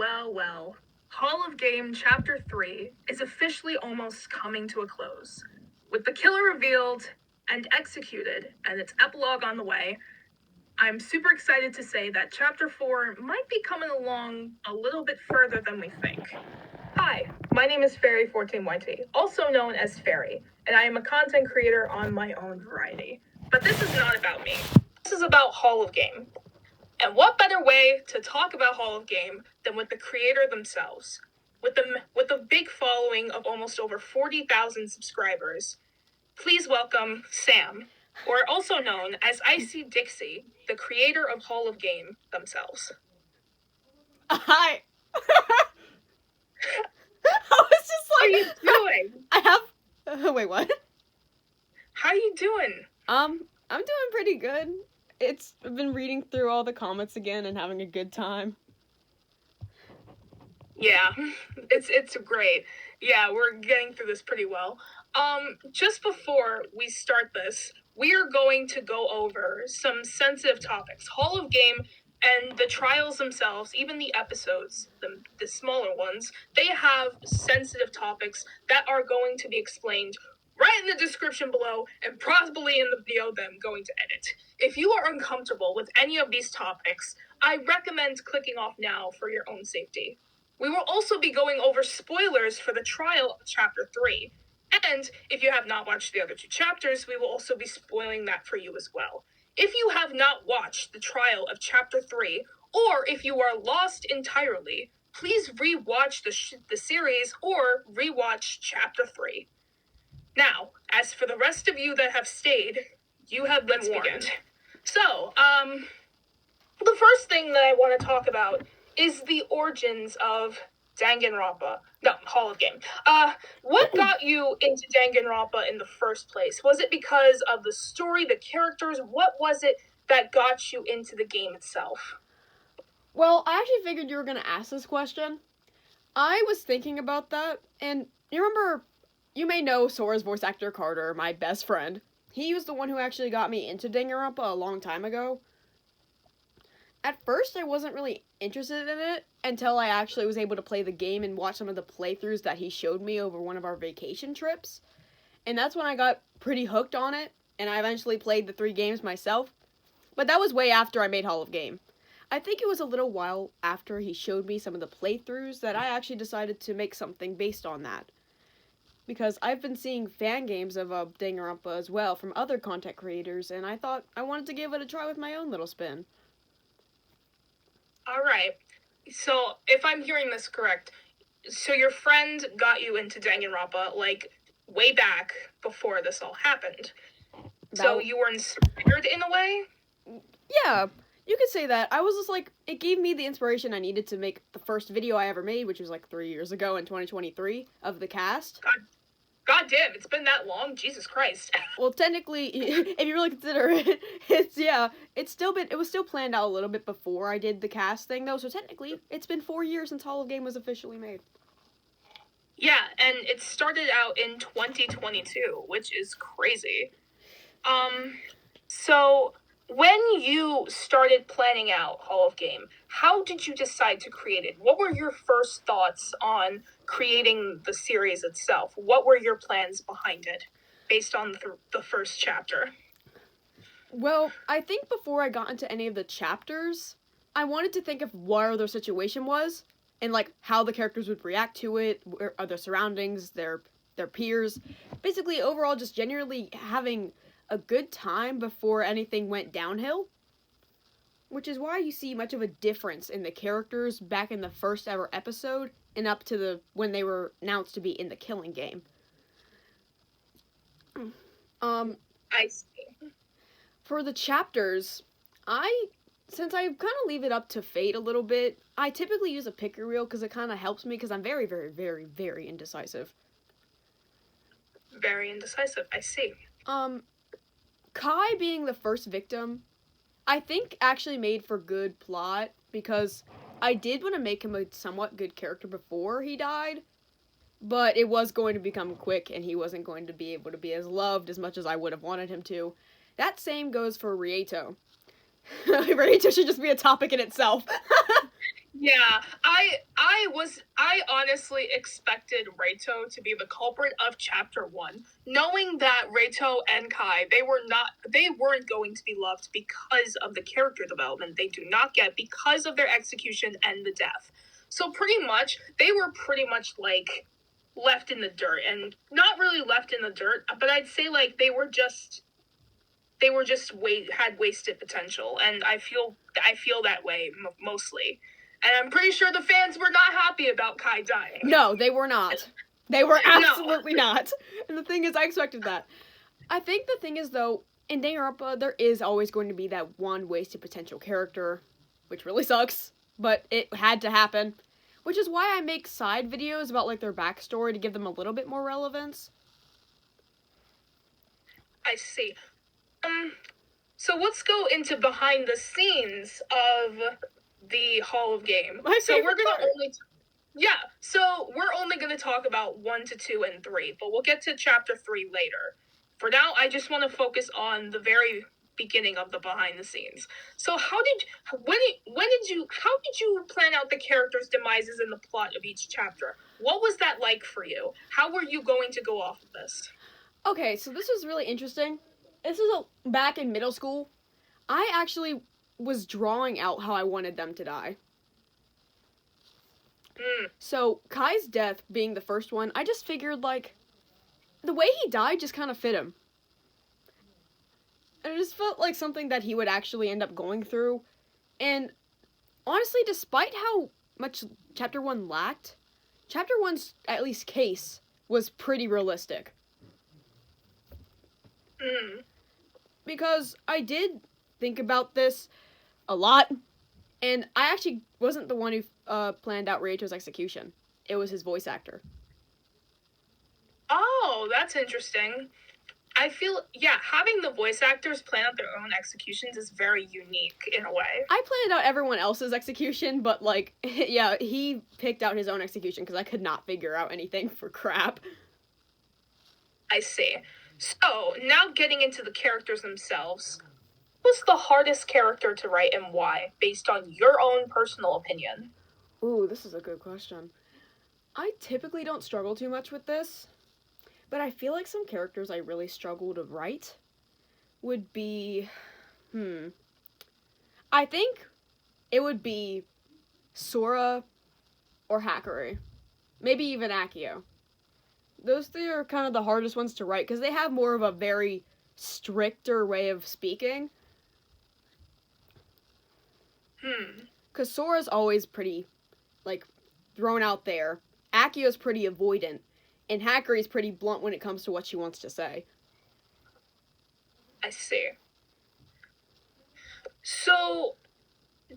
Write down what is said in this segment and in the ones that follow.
Well. Hall of Game Chapter 3 is officially almost coming to a close. With the killer revealed and executed and its epilogue on the way, I'm super excited to say that Chapter 4 might be coming along a little bit further than we think. Hi, my name is Fairy14YT, also known as Fairy, and I am a content creator on my own variety. But this is not about me. This is about Hall of Game. And what better way to talk about Hall of Game than with the creator themselves? With a big following of almost over 40,000 subscribers, please welcome Sam, or also known as icide, the creator of Hall of Game themselves. Hi. I was just like, how are you doing? Wait, what? How are you doing? I'm doing pretty good. I've been reading through all the comments again and having a good time. Yeah, it's great. Yeah, we're getting through this pretty well. Just before we start this, we are going to go over some sensitive topics. Hall of Game and the trials themselves, even the episodes, the smaller ones, they have sensitive topics that are going to be explained right in the description below and possibly in the video that I'm going to edit. If you are uncomfortable with any of these topics, I recommend clicking off now for your own safety. We will also be going over spoilers for the trial of Chapter 3. And if you have not watched the other two chapters, we will also be spoiling that for you as well. If you have not watched the trial of Chapter 3, or if you are lost entirely, please rewatch the series or rewatch Chapter 3. Now, as for the rest of you that have stayed, you have been warned. So, the first thing that I want to talk about is the origins of Hall of Game. What got you into Danganronpa in the first place? Was it because of the story, the characters? What was it that got you into the game itself? Well, I actually figured you were going to ask this question. I was thinking about that, and you may know Sora's voice actor Carter, my best friend. He was the one who actually got me into Danganronpa a long time ago. At first, I wasn't really interested in it until I actually was able to play the game and watch some of the playthroughs that he showed me over one of our vacation trips. And that's when I got pretty hooked on it, and I eventually played the 3 games myself. But that was way after I made Hall of Game. I think it was a little while after he showed me some of the playthroughs that I actually decided to make something based on that. Because I've been seeing fan games of Danganronpa as well from other content creators, and I thought I wanted to give it a try with my own little spin. Alright, so if I'm hearing this correct, so your friend got you into Danganronpa, like, way back before this all happened. So you were inspired in a way? Yeah, you could say that. I was just like, it gave me the inspiration I needed to make the first video I ever made, which was like 3 years ago in 2023, of the cast. God damn, it's been that long? Jesus Christ. Well, technically, if you really consider it, it was still planned out a little bit before I did the cast thing, though, so technically, it's been 4 years since Hall of Game was officially made. Yeah, and it started out in 2022, which is crazy. So, when you started planning out Hall of Game, how did you decide to create it? What were your first thoughts on creating the series itself? What were your plans behind it, based on the first chapter? Well, I think before I got into any of the chapters, I wanted to think of where their situation was, and like how the characters would react to it, their surroundings, their peers. Basically, overall, just generally having a good time before anything went downhill. Which is why you see much of a difference in the characters back in the first ever episode and up to when they were announced to be in the Killing Game. I see. For the chapters, since I kind of leave it up to fate a little bit, I typically use a picker reel because it kind of helps me because I'm very, very, very, very indecisive. Very indecisive, I see. Kai being the first victim, I think actually made for good plot, because I did want to make him a somewhat good character before he died, but it was going to become quick, and he wasn't going to be able to be as loved as much as I would have wanted him to. That same goes for Rieto. Rieto should just be a topic in itself. Yeah, I I honestly expected Reito to be the culprit of chapter 1, knowing that Reito and Kai, they weren't going to be loved because of the character development they do not get because of their execution and the death. So pretty much, they were pretty much like left in the dirt, and not really left in the dirt, but I'd say like they were just had wasted potential, and I feel that way mostly. And I'm pretty sure the fans were not happy about Kai dying. No, they were not. They were absolutely not. And the thing is, I expected that. I think the thing is, though, in Danganronpa, there is always going to be that one wasted potential character, which really sucks, but it had to happen. Which is why I make side videos about, like, their backstory to give them a little bit more relevance. I see. So let's go into behind the scenes of the Hall of Game. So we're only gonna talk about 1 to 2 and 3, but we'll get to chapter 3 later. For now, I just want to focus on the very beginning of the behind the scenes. So how did you plan out the characters' demises in the plot of each chapter? What was that like for you? How were you going to go off of this? Okay, so this was really interesting. This was back in middle school. I actually was drawing out how I wanted them to die. So, Kai's death being the first one, I just figured, like, the way he died just kind of fit him. And it just felt like something that he would actually end up going through. And, honestly, despite how much Chapter 1 lacked, Chapter 1's, at least, case was pretty realistic. Because I did think about this a lot, and I actually wasn't the one who planned out Reito's execution. It was his voice actor. Oh, that's interesting. I feel, having the voice actors plan out their own executions is very unique in a way. I planned out everyone else's execution, but, like, yeah, he picked out his own execution because I could not figure out anything for crap. I see. So, now getting into the characters themselves, what's the hardest character to write and why, based on your own personal opinion? Ooh, this is a good question. I typically don't struggle too much with this, but I feel like some characters I really struggle to write would be, I think it would be Sora or Hakurei. Maybe even Akio. Those three are kind of the hardest ones to write, because they have more of a very stricter way of speaking. Because Sora's always pretty, like, thrown out there. Akio's pretty avoidant. And Hakurei's pretty blunt when it comes to what she wants to say. I see. So,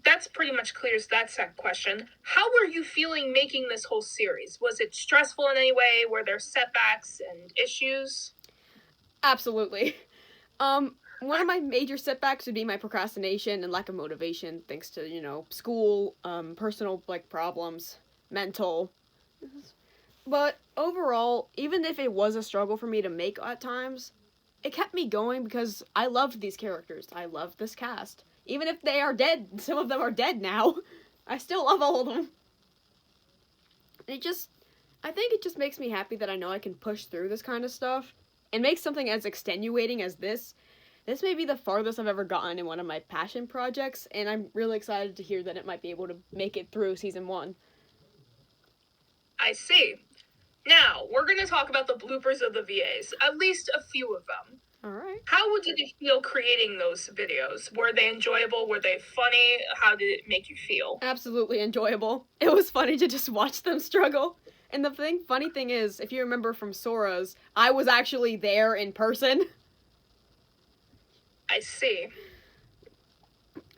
that's pretty much clears that second question. How were you feeling making this whole series? Was it stressful in any way? Were there setbacks and issues? Absolutely. One of my major setbacks would be my procrastination and lack of motivation, thanks to, school, personal, problems, mental. But overall, even if it was a struggle for me to make at times, it kept me going because I loved these characters. I loved this cast. Even if they are dead, some of them are dead now, I still love all of them. I think it just makes me happy that I know I can push through this kind of stuff and make something as extenuating as this. This may be the farthest I've ever gotten in one of my passion projects, and I'm really excited to hear that it might be able to make it through season 1. I see. Now, we're going to talk about the bloopers of the VAs, at least a few of them. Alright. How did it feel creating those videos? Were they enjoyable? Were they funny? How did it make you feel? Absolutely enjoyable. It was funny to just watch them struggle. And the funny thing is, if you remember from Sora's, I was actually there in person. I see.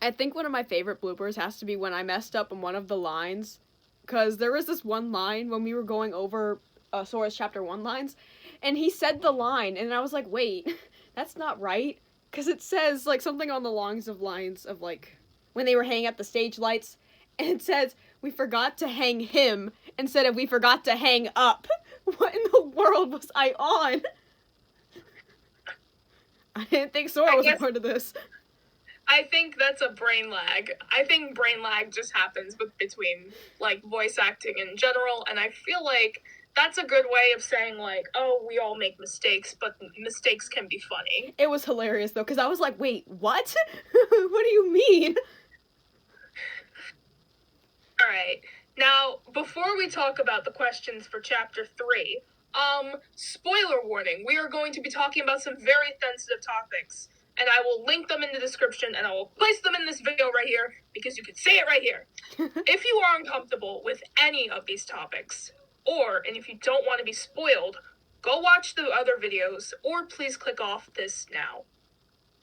I think one of my favorite bloopers has to be when I messed up on one of the lines. Because there was this one line when we were going over Sora's Chapter 1 lines, and he said the line, and I was like, wait, that's not right. Because it says, something on the lines of when they were hanging up the stage lights, and it says, we forgot to hang him, instead of we forgot to hang up. What in the world was I on? I didn't think Sora was a part of this. I think that's a brain lag. I think brain lag just happens between, like, voice acting in general, and I feel like that's a good way of saying, like, oh, we all make mistakes, but mistakes can be funny. It was hilarious, though, because I was like, wait, what? What do you mean? Alright, now, before we talk about the questions for Chapter 3, spoiler warning, we are going to be talking about some very sensitive topics, and I will link them in the description, and I will place them in this video right here, because you can say it right here. If you are uncomfortable with any of these topics, and if you don't want to be spoiled, go watch the other videos, or please click off this now.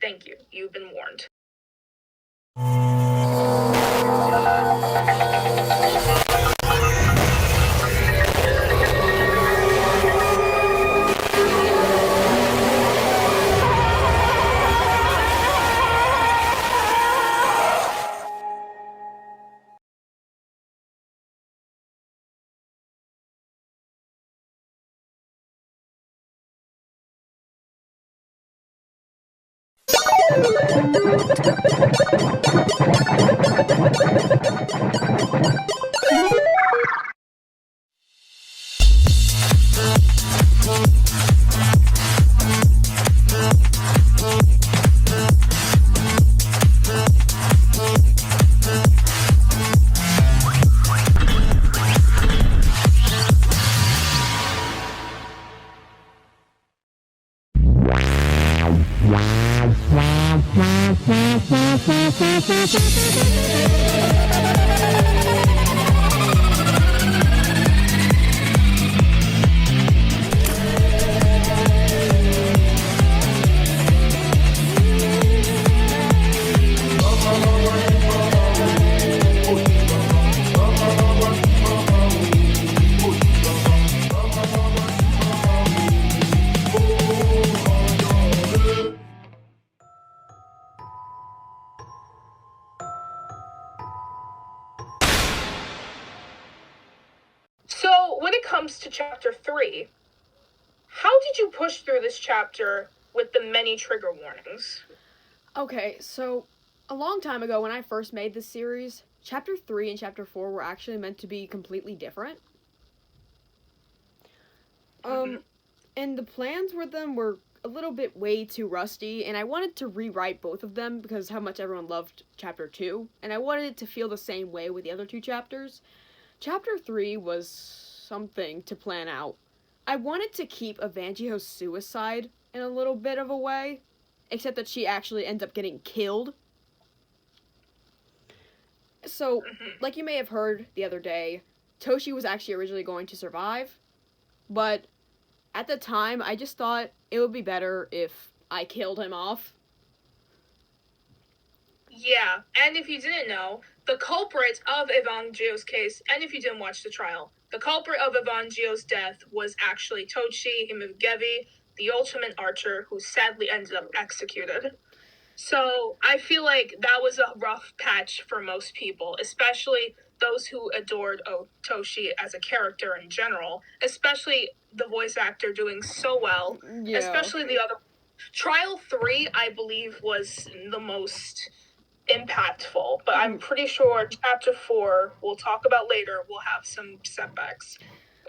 Thank you. You've been warned. So, when it comes to Chapter 3, how did you push through this chapter with the many trigger warnings? Okay, so a long time ago when I first made this series, Chapter 3 and Chapter 4 were actually meant to be completely different. And the plans with them were a little bit way too rusty, and I wanted to rewrite both of them because how much everyone loved Chapter 2, and I wanted it to feel the same way with the other two chapters. Chapter 3 was something to plan out. I wanted to keep Evangio's suicide in a little bit of a way, except that she actually ends up getting killed. So, like you may have heard the other day, Toshi was actually originally going to survive, but at the time, I just thought it would be better if I killed him off. Yeah, and if you didn't know, the culprit of Evangio's case, and if you didn't watch the trial, the culprit of Evangio's death was actually Tochi Himigevi, the ultimate archer who sadly ended up executed. So I feel like that was a rough patch for most people, especially those who adored Toshi as a character in general, especially the voice actor doing so well, Yeah. especially the other. Trial 3, I believe, was the most impactful, but I'm pretty sure Chapter 4, we'll talk about later, will have some setbacks.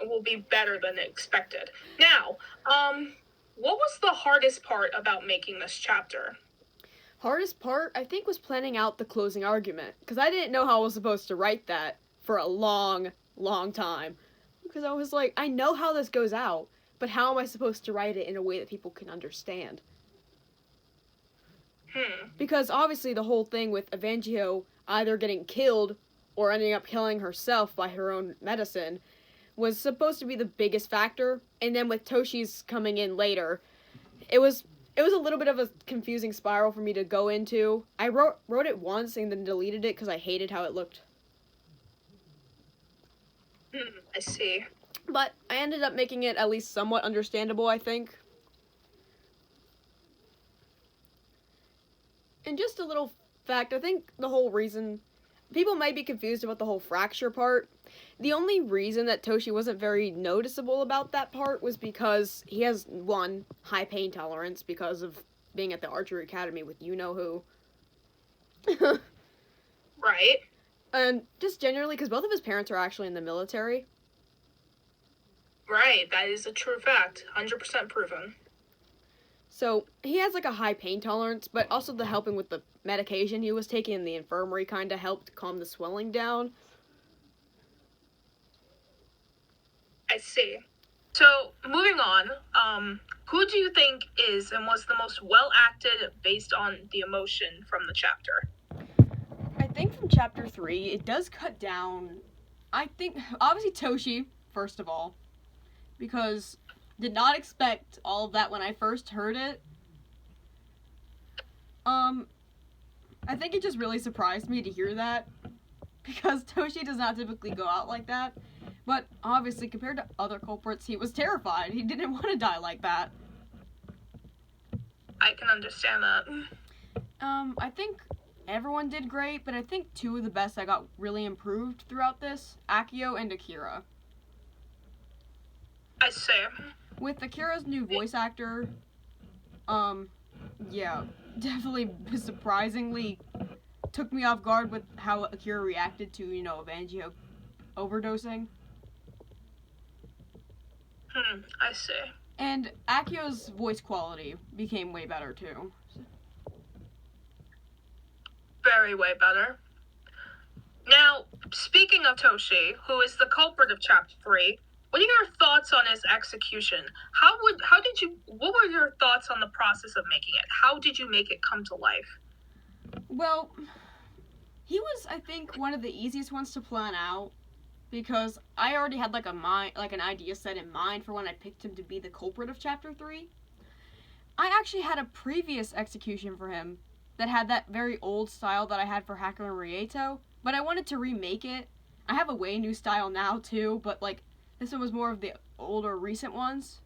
It will be better than expected. Now, what was the hardest part about making this chapter? Hardest part, I think, was planning out the closing argument, because I didn't know how I was supposed to write that for a long, long time. Because I was like, I know how this goes out, but how am I supposed to write it in a way that people can understand? Because obviously the whole thing with Evangio either getting killed or ending up killing herself by her own medicine was supposed to be the biggest factor, and then with Toshi's coming in later, it was a little bit of a confusing spiral for me to go into. I wrote it once and then deleted it because I hated how it looked. I see. But I ended up making it at least somewhat understandable, I think. And just a little fact, I think the whole reason people might be confused about the whole fracture part. The only reason that Toshi wasn't very noticeable about that part was because he has, one, high pain tolerance because of being at the archery academy with you-know-who. Right? And just generally, because both of his parents are actually in the military. Right, that is a true fact. 100% proven. So he has like a high pain tolerance, but also the helping with the medication he was taking in the infirmary kind of helped calm the swelling down. I see. So, moving on, who do you think is and was the most well acted based on the emotion from the chapter? I think from chapter 3, it does cut down. I think, obviously, Toshi, first of all, because did not expect all of that when I first heard it. I think it just really surprised me to hear that, because Toshi does not typically go out like that. But obviously, compared to other culprits, he was terrified. He didn't want to die like that. I can understand that. I think everyone did great, but I think two of the best that got really improved throughout this, Akio and Akira. I see. With Akira's new voice actor, yeah, definitely surprisingly took me off guard with how Akira reacted to, Evangio overdosing. I see. And Akio's voice quality became way better too. Very way better. Now, speaking of Toshi, who is the culprit of chapter 3, what are your thoughts on his execution? What were your thoughts on the process of making it? How did you make it come to life? Well, he was, I think, one of the easiest ones to plan out, because I already had an idea set in mind for when I picked him to be the culprit of chapter 3. I actually had a previous execution for him that had that very old style that I had for Haku and Rieto, but I wanted to remake it. I have a way new style now too, but this one was more of the older recent ones.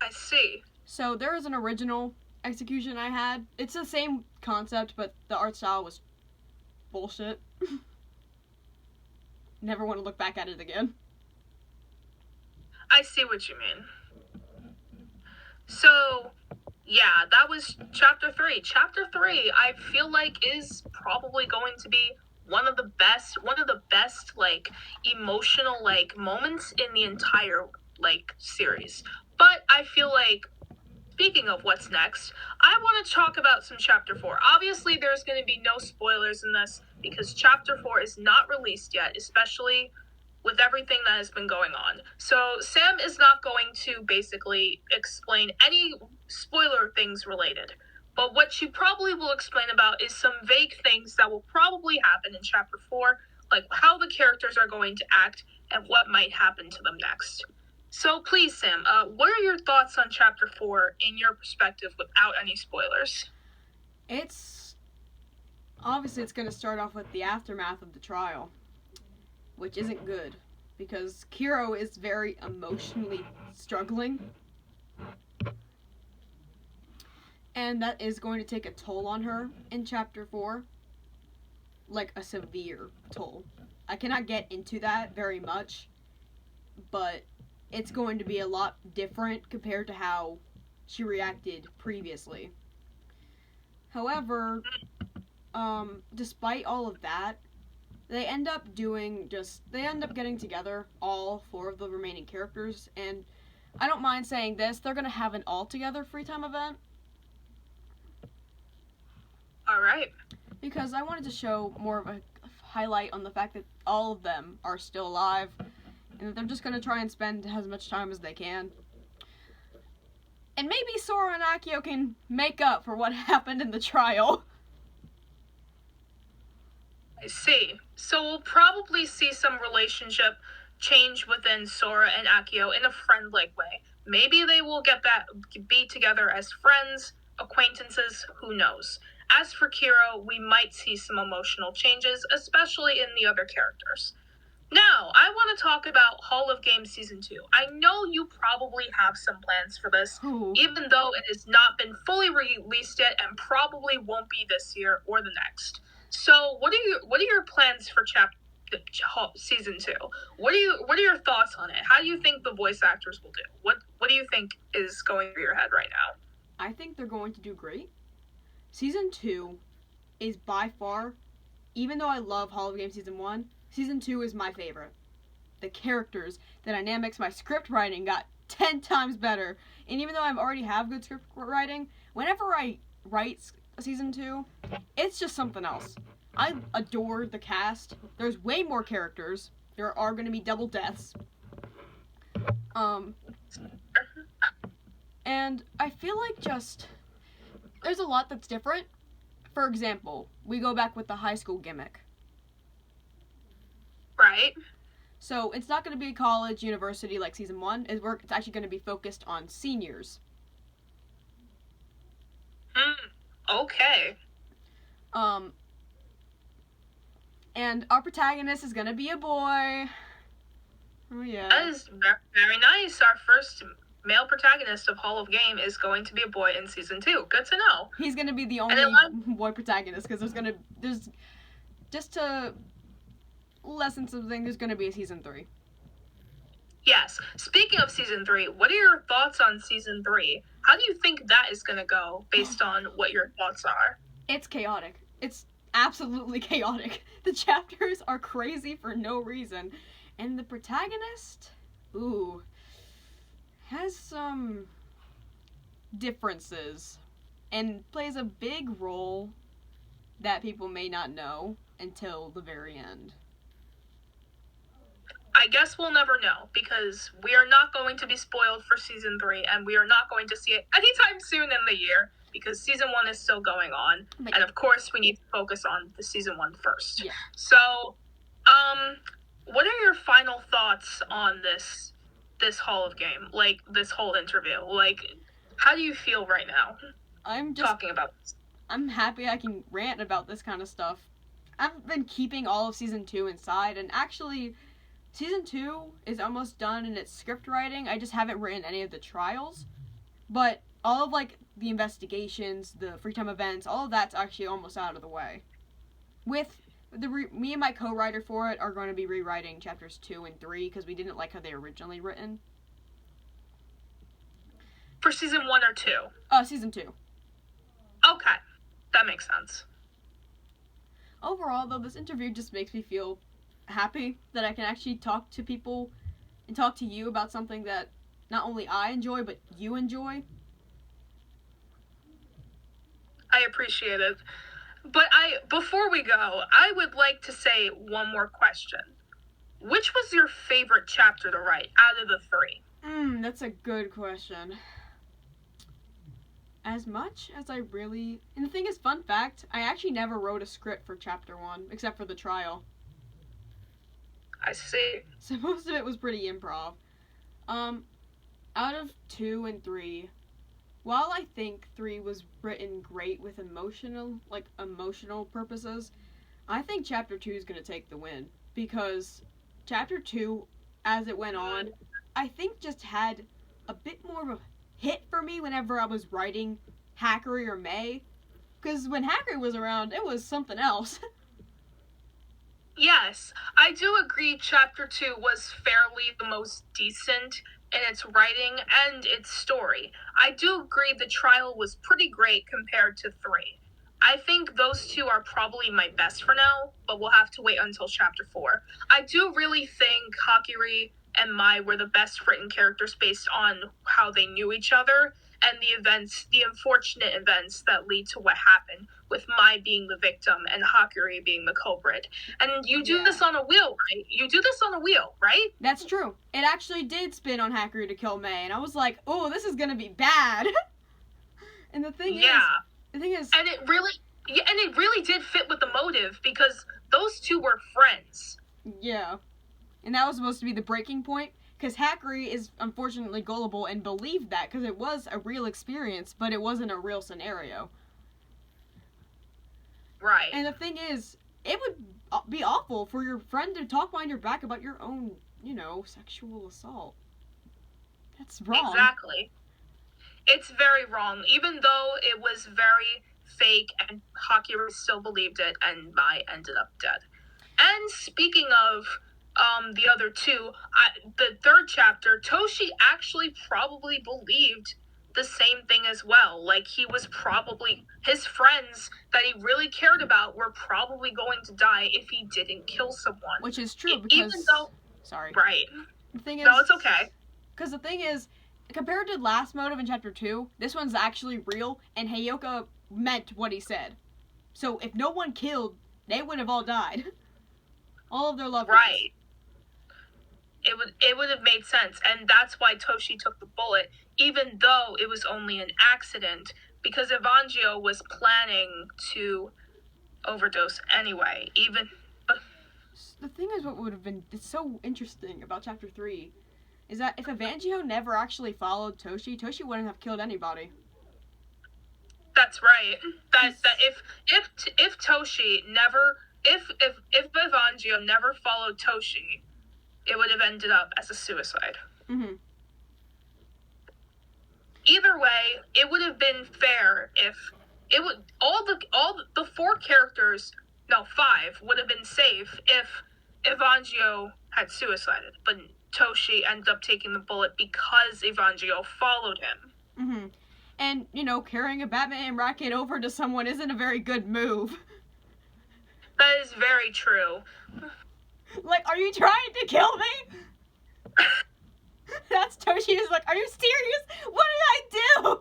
I see. So there is an original execution I had. It's the same concept, but the art style was bullshit. Never want to look back at it again. I see what you mean. So, yeah, that was chapter 3. Chapter 3, I feel like, is probably going to be one of the best, emotional, moments in the entire, series. But I feel like, speaking of what's next, I want to talk about some chapter 4. Obviously, there's going to be no spoilers in this, because chapter 4 is not released yet, especially with everything that has been going on. So Sam is not going to basically explain any spoiler things related. But what she probably will explain about is some vague things that will probably happen in chapter 4, like how the characters are going to act and what might happen to them next. So please, Sam, what are your thoughts on chapter 4 in your perspective without any spoilers? It's going to start off with the aftermath of the trial, which isn't good, because Kiro is very emotionally struggling. And that is going to take a toll on her in chapter 4. Like a severe toll. I cannot get into that very much, but it's going to be a lot different compared to how she reacted previously. However, despite all of that, they end up getting together, all 4 of the remaining characters, and I don't mind saying this, they're gonna have an all-together free time event. Alright. Because I wanted to show more of a highlight on the fact that all of them are still alive, and that they're just gonna try and spend as much time as they can. And maybe Sora and Akio can make up for what happened in the trial. I see. So we'll probably see some relationship change within Sora and Akio in a friend-like way. Maybe they will be together as friends, acquaintances, who knows. As for Kiro, we might see some emotional changes, especially in the other characters. Now, I want to talk about Hall of Games Season 2. I know you probably have some plans for this, even though it has not been fully released yet and probably won't be this year or the next. So, what are your plans for Season 2? What are your thoughts on it? How do you think the voice actors will do? What do you think is going through your head right now? I think they're going to do great. Season 2 is by far, even though I love Hall of Game Season 1, Season 2 is my favorite. The characters, the dynamics, my script writing got 10 times better. And even though I already have good script writing, whenever I write Season 2, it's just something else. I adore the cast. There's way more characters. There are going to be double deaths. And I feel like just, there's a lot that's different. For example, we go back with the high school gimmick. Right. So it's not going to be college, university like Season 1. It's actually going to be focused on seniors. Okay. And our protagonist is going to be a boy. Oh, yeah. That is very nice. Our first male protagonist of Hall of Game is going to be a boy in Season 2. Good to know. He's going to be the only boy protagonist, because there's, just to lessen something, there's going to be a Season 3. Yes. Speaking of Season 3, what are your thoughts on Season 3? How do you think that is going to go, based on what your thoughts are? It's chaotic. It's absolutely chaotic. The chapters are crazy for no reason. And the protagonist, has some differences and plays a big role that people may not know until the very end. I guess we'll never know, because we are not going to be spoiled for Season 3, and we are not going to see it anytime soon in the year, because Season 1 is still going on. And of course, we need to focus on the Season 1 first. Yeah. So, what are your final thoughts on this Hall of Game? Like, this whole interview? Like, how do you feel right now? I'm just talking about this. I'm happy I can rant about this kind of stuff. I've been keeping all of Season 2 inside, and actually, Season 2 is almost done in its script writing. I just haven't written any of the trials. But all of, like, the investigations, the free time events, all of that's actually almost out of the way. With me and my co-writer for it are going to be rewriting chapters 2 and 3 because we didn't like how they were originally written. For Season 1 or 2? Season 2. Okay. That makes sense. Overall, though, this interview just makes me feel happy that I can actually talk to people and talk to you about something that not only I enjoy, but you enjoy. I appreciate it. But before we go, I would like to say one more question. Which was your favorite chapter to write out of the 3? That's a good question. As much as I really... And the thing is, fun fact, I actually never wrote a script for chapter 1, except for the trial. I see. So most of it was pretty improv. Out of 2 and 3, while I think 3 was written great with emotional purposes, I think chapter 2 is going to take the win. Because chapter 2, as it went on, I think just had a bit more of a hit for me whenever I was writing Hackery or May. Because when Hackery was around, it was something else. Yes, I do agree chapter 2 was fairly the most decent in its writing and its story. I do agree the trial was pretty great compared to 3. I think those two are probably my best for now, but we'll have to wait until chapter 4. I do really think Hakiri and Mai were the best written characters based on how they knew each other and the unfortunate events that lead to what happened, with Mai being the victim and Hakiri being the culprit. And you do this on a wheel, right? You do this on a wheel, right? That's true. It actually did spin on Hakiri to kill May, and I was like, oh, this is gonna be bad. And the thing is... And it really did fit with the motive, because those two were friends. Yeah. And that was supposed to be the breaking point, because Hakiri is unfortunately gullible and believed that, because it was a real experience, but it wasn't a real scenario. Right. And the thing is, it would be awful for your friend to talk behind your back about your own, sexual assault. That's wrong. Exactly. It's very wrong, even though it was very fake and Hakiri still believed it, and Mai ended up dead. And speaking of the other two, the third chapter, Toshi actually probably believed the same thing as well. Like, he was probably, his friends that he really cared about were probably going to die if he didn't kill someone. Which is true, because... Even though... Sorry. Right. The thing is... No, it's okay. Because the thing is, compared to last motive in Chapter 2, this one's actually real, and Heyoka meant what he said. So if no one killed, they would have all died. All of their loved ones. Right. It would have made sense, and that's why Toshi took the bullet, even though it was only an accident, because Evangio was planning to overdose anyway. The thing is, what would have been so interesting about Chapter 3 is that if Evangio never actually followed Toshi, Toshi wouldn't have killed anybody. That's right. That if Toshi never, if Evangio never followed Toshi, it would have ended up as a suicide. Mm-hmm. Either way, it would have been fair if it would all the 4 characters, no, 5 would have been safe if Evangio had suicided, but Toshi ended up taking the bullet because Evangio followed him. Mm-hmm. And, carrying a Batman racket over to someone isn't a very good move. That is very true. Like, are you trying to kill me? That's Toshi is like, are you serious? What did I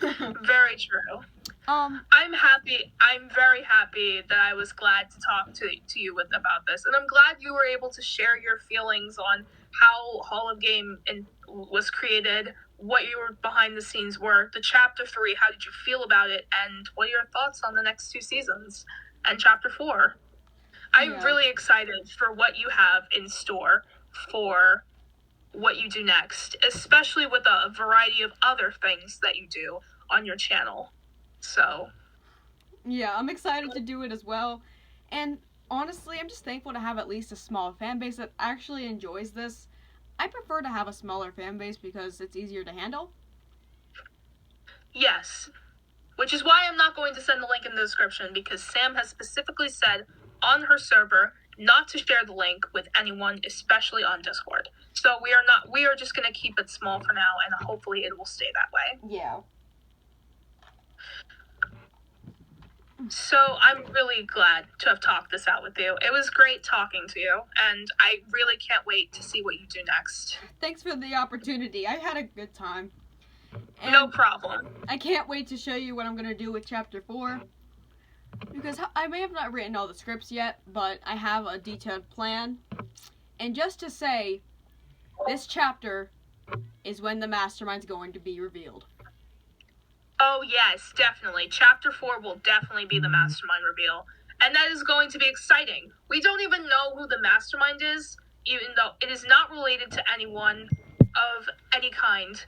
do? Very true. I'm very happy that I was glad to talk to you about this, and I'm glad you were able to share your feelings on how Hall of Game was created, what your behind the scenes were, the Chapter 3, how did you feel about it, and what are your thoughts on the next 2 seasons, and Chapter 4. I'm really excited for what you have in store for what you do next, especially with a variety of other things that you do on your channel. So, yeah, I'm excited to do it as well. And honestly, I'm just thankful to have at least a small fan base that actually enjoys this. I prefer to have a smaller fan base because it's easier to handle. Yes. Which is why I'm not going to send the link in the description, because Sam has specifically said on her server not to share the link with anyone, especially on Discord. So we are just going to keep it small for now, and hopefully it will stay that way. Yeah. So I'm really glad to have talked this out with you. It was great talking to you, and I really can't wait to see what you do next. Thanks for the opportunity. I had a good time. And no problem. I can't wait to show you what I'm going to do with Chapter 4. Because I may have not written all the scripts yet, but I have a detailed plan. And just to say, this chapter is when the mastermind's going to be revealed. Oh yes, definitely. Chapter 4 will definitely be the mastermind reveal. And that is going to be exciting. We don't even know who the mastermind is, even though it is not related to anyone of any kind.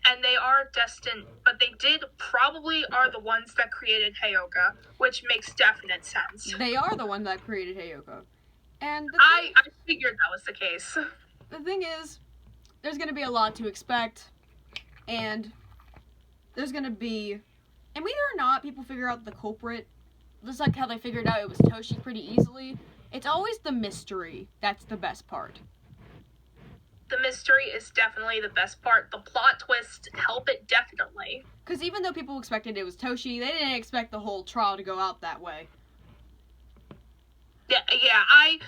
And they are destined, but they probably are the ones that created Heyoka, which makes definite sense. They are the one that created Heyoka. And I figured that was the case. The thing is, there's going to be a lot to expect, and there's going to be, and whether or not people figure out the culprit, just like how they figured out it was Toshi pretty easily, it's always the mystery that's the best part. The mystery is definitely the best part. The plot twists help it definitely. Because even though people expected it was Toshi, they didn't expect the whole trial to go out that way. Yeah, I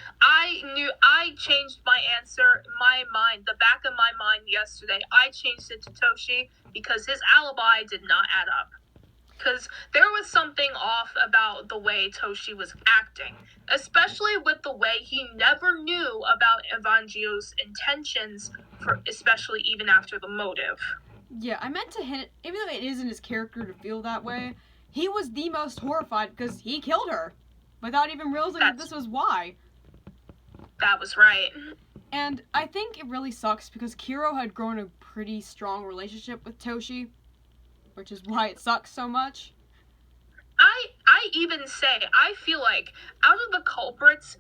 changed my answer, my mind, the back of my mind yesterday. I changed it to Toshi because his alibi did not add up. Because there was something off about the way Toshi was acting, especially with the way he never knew about Evangio's intentions, especially even after the motive. Yeah, I meant to hint, even though it isn't his character to feel that way, he was the most horrified because he killed her without even realizing that this was why. That was right. And I think it really sucks because Kiro had grown a pretty strong relationship with Toshi, which is why it sucks so much. I even say, I feel like out of the culprits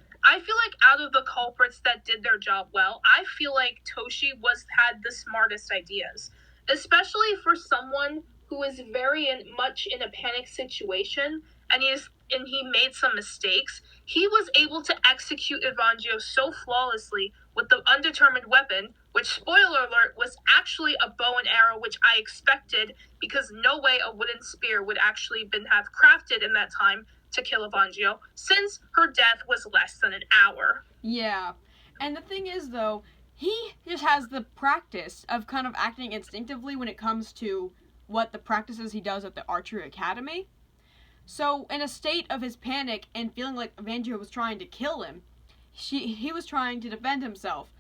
that did their job well, I feel like Toshi had the smartest ideas. Especially for someone who is very much in a panic situation, and he made some mistakes. He was able to execute Evangio so flawlessly with the undetermined weapon, which, spoiler alert, was actually a bow and arrow, which I expected, because no way a wooden spear would actually have crafted in that time to kill Evangio, since her death was less than an hour. Yeah. And the thing is, though, he just has the practice of kind of acting instinctively when it comes to what the practices he does at the archery academy. So, in a state of his panic and feeling like Evangio was trying to kill him, he was trying to defend himself.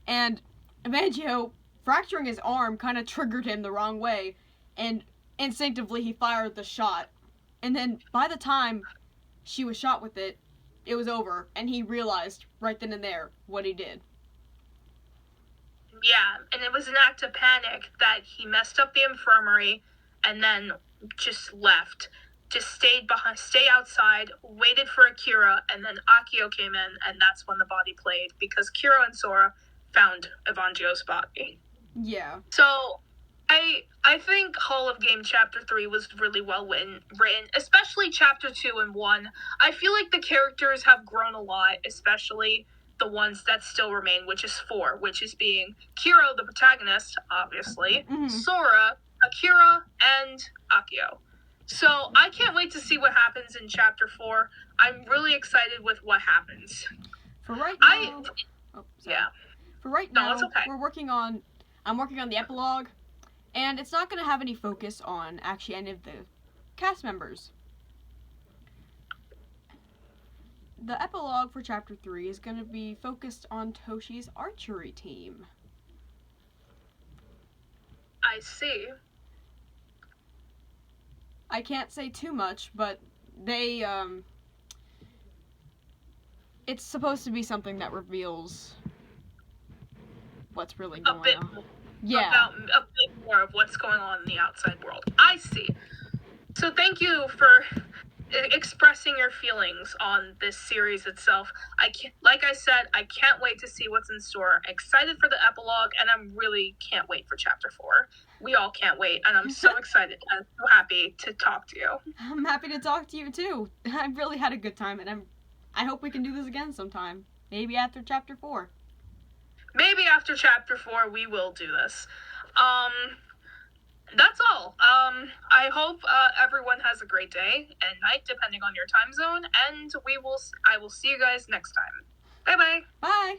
And Evangio, fracturing his arm, kind of triggered him the wrong way, and instinctively he fired the shot. And then, by the time she was shot with it, it was over, and he realized right then and there what he did. Yeah, and it was an act of panic that he messed up the infirmary and then just left. Just stayed outside, waited for Akira, and then Akio came in, and that's when the body played, because Kira and Sora found Evangio's body. Yeah. So, I think Hall of Game Chapter 3 was really well written, especially Chapter 2 and 1. I feel like the characters have grown a lot, especially the ones that still remain, which is 4, which is being Kiro, the protagonist, obviously, Sora, Akira, and Akio. So, I can't wait to see what happens in Chapter 4. I'm really excited with what happens. For right now... For right now, it's okay. I'm working on the epilogue, and it's not going to have any focus on actually any of the cast members. The epilogue for Chapter 3 is going to be focused on Toshi's archery team. I see. I can't say too much, but they, it's supposed to be something that reveals what's really going on. Yeah. A bit more of what's going on in the outside world. I see. So thank you for expressing your feelings on this series itself. Like I said, I can't wait to see what's in store. Excited for the epilogue, and I really can't wait for Chapter 4. We all can't wait, and I'm so excited. I'm so happy to talk to you. I'm happy to talk to you, too. I've really had a good time, and I hope we can do this again sometime. Maybe after Chapter 4. Maybe after Chapter 4 we will do this. That's all. I hope everyone has a great day and night, depending on your time zone, and I will see you guys next time. Bye-bye. Bye.